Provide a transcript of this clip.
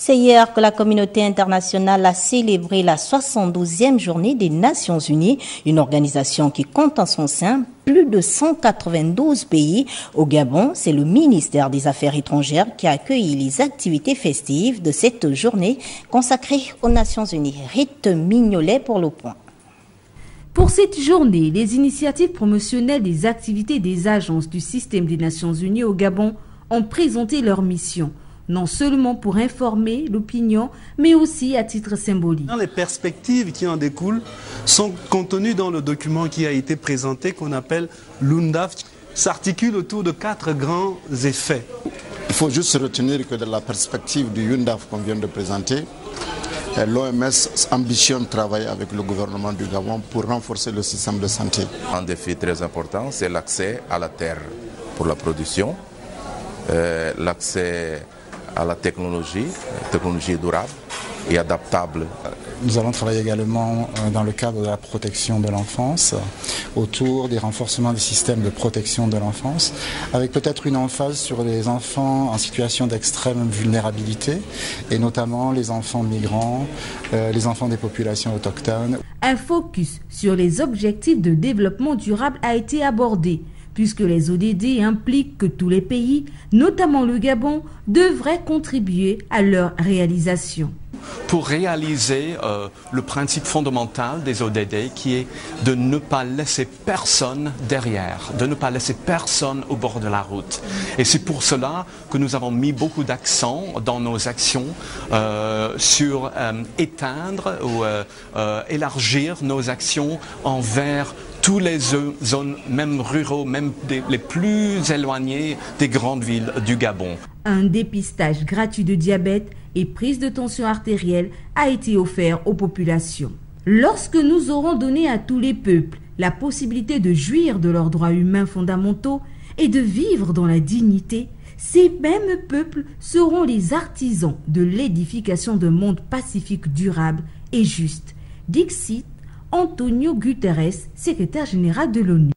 C'est hier que la communauté internationale a célébré la 72e journée des Nations Unies, une organisation qui compte en son sein plus de 192 pays. Au Gabon, c'est le ministère des Affaires étrangères qui a accueilli les activités festives de cette journée consacrée aux Nations Unies. Rite Mignolet pour Le Point. Pour cette journée, les initiatives promotionnelles des activités des agences du système des Nations Unies au Gabon ont présenté leur mission, non seulement pour informer l'opinion, mais aussi à titre symbolique. Les perspectives qui en découlent sont contenues dans le document qui a été présenté, qu'on appelle l'UNDAF, s'articule autour de 4 grands effets. Il faut juste retenir que de la perspective du UNDAF qu'on vient de présenter, l'OMS ambitionne de travailler avec le gouvernement du Gabon pour renforcer le système de santé. Un défi très important, c'est l'accès à la terre pour la production, l'accès à la technologie durable et adaptable. Nous allons travailler également dans le cadre de la protection de l'enfance, autour des renforcements des systèmes de protection de l'enfance, avec peut-être une emphase sur les enfants en situation d'extrême vulnérabilité, et notamment les enfants migrants, les enfants des populations autochtones. Un focus sur les objectifs de développement durable a été abordé, puisque les ODD impliquent que tous les pays, notamment le Gabon, devraient contribuer à leur réalisation. Pour réaliser le principe fondamental des ODD qui est de ne pas laisser personne derrière, de ne pas laisser personne au bord de la route. Et c'est pour cela que nous avons mis beaucoup d'accent dans nos actions sur éteindre ou élargir nos actions envers tous les zones, même ruraux, même les plus éloignées des grandes villes du Gabon. Un dépistage gratuit de diabète et prise de tension artérielle a été offert aux populations. Lorsque nous aurons donné à tous les peuples la possibilité de jouir de leurs droits humains fondamentaux et de vivre dans la dignité, ces mêmes peuples seront les artisans de l'édification d'un monde pacifique, durable et juste. Dixit Antonio Guterres, secrétaire général de l'ONU.